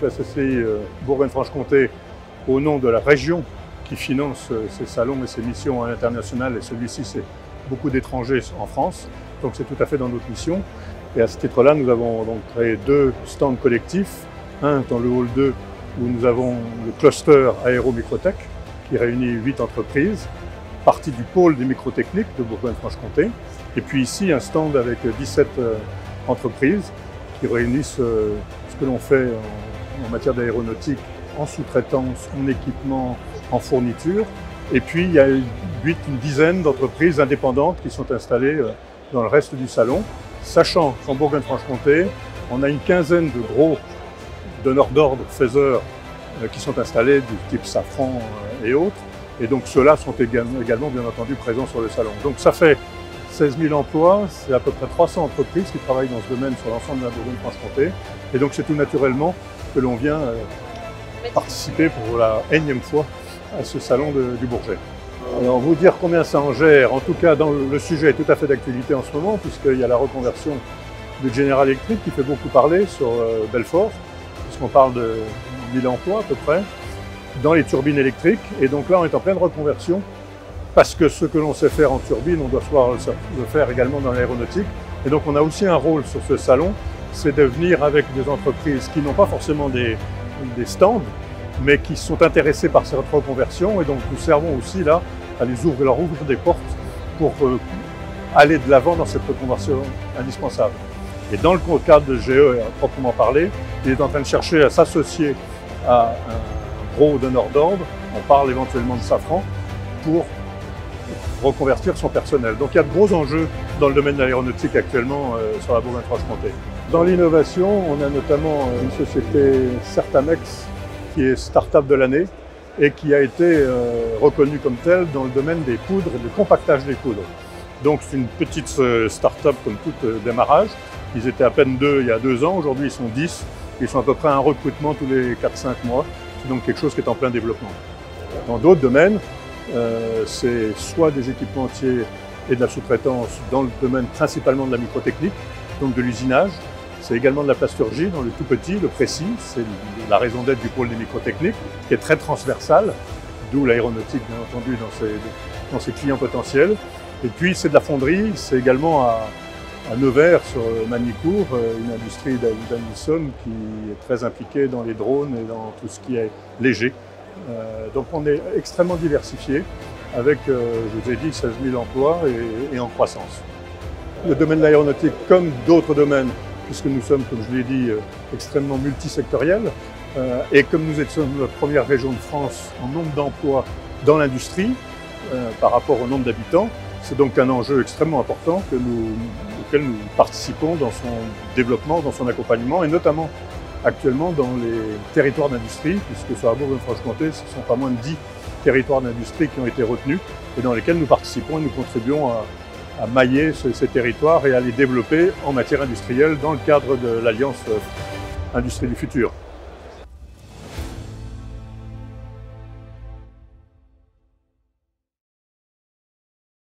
la CCI Bourgogne-Franche-Comté au nom de la région qui finance ces salons et ces missions à l'international, et celui-ci c'est beaucoup d'étrangers en France, donc c'est tout à fait dans notre mission. Et à ce titre-là, nous avons donc créé 2 stands collectifs, un dans le hall 2 où nous avons le cluster Aéro-Microtech qui réunit 8 entreprises, partie du pôle des microtechniques de Bourgogne-Franche-Comté, et puis ici un stand avec 17 entreprises qui réunissent ce que l'on fait en matière d'aéronautique, en sous-traitance, en équipement, en fourniture. Et puis il y a une dizaine d'entreprises indépendantes qui sont installées dans le reste du salon, sachant qu'en Bourgogne-Franche-Comté, on a une quinzaine de gros donneurs d'ordre, faiseurs, qui sont installés du type Safran et autres. Et donc ceux-là sont également bien entendu présents sur le salon. Donc ça fait 16 000 emplois, c'est à peu près 300 entreprises qui travaillent dans ce domaine sur l'ensemble de la Bourgogne-Franche-Comté. Et donc c'est tout naturellement que l'on vient participer pour la énième fois à ce salon du Bourget. Alors vous dire combien ça en gère, en tout cas le sujet est tout à fait d'actualité en ce moment puisqu'il y a la reconversion de General Electric qui fait beaucoup parler sur Belfort, puisqu'on parle de 1000 emplois à peu près, dans les turbines électriques. Et donc là on est en pleine reconversion parce que ce que l'on sait faire en turbine, on doit pouvoir le faire également dans l'aéronautique. Et donc on a aussi un rôle sur ce salon, c'est de venir avec des entreprises qui n'ont pas forcément des stands, mais qui sont intéressés par cette reconversion, et donc nous servons aussi là à leur ouvrir des portes pour aller de l'avant dans cette reconversion indispensable. Et dans le cadre de GE à proprement parler, il est en train de chercher à s'associer à un gros donneur d'ordre, on parle éventuellement de Safran, pour reconvertir son personnel. Donc il y a de gros enjeux dans le domaine de l'aéronautique actuellement sur la Bourgogne-Franche-Comté. Dans l'innovation, on a notamment une société Certamex qui est start-up de l'année et qui a été reconnue comme telle dans le domaine des poudres et du compactage des poudres. Donc c'est une petite start-up comme tout démarrage. Ils étaient à peine 2 il y a 2 ans, aujourd'hui ils sont 10. Ils sont à peu près à un recrutement tous les 4-5 mois. C'est donc quelque chose qui est en plein développement. Dans d'autres domaines, c'est soit des équipementiers et de la sous-traitance dans le domaine principalement de la microtechnique, donc de l'usinage. C'est également de la plasturgie dans le tout petit, le précis, c'est la raison d'être du pôle des microtechniques, qui est très transversal, d'où l'aéronautique bien entendu dans ses clients potentiels. Et puis c'est de la fonderie, c'est également à Nevers sur Magny-Cours, une industrie d'Anisson qui est très impliquée dans les drones et dans tout ce qui est léger. Donc on est extrêmement diversifié avec, je vous ai dit, 16 000 emplois et en croissance. Le domaine de l'aéronautique, comme d'autres domaines, puisque nous sommes, comme je l'ai dit, extrêmement multisectoriels, et comme nous sommes la première région de France en nombre d'emplois dans l'industrie par rapport au nombre d'habitants, c'est donc un enjeu extrêmement important auquel nous participons dans son développement, dans son accompagnement, et notamment actuellement dans les territoires d'industrie, puisque sur la Bourgogne-Franche-Comté, ce ne sont pas moins de 10 territoires d'industrie qui ont été retenus et dans lesquels nous participons et nous contribuons à mailler ces territoires et à les développer en matière industrielle dans le cadre de l'Alliance Industrie du Futur.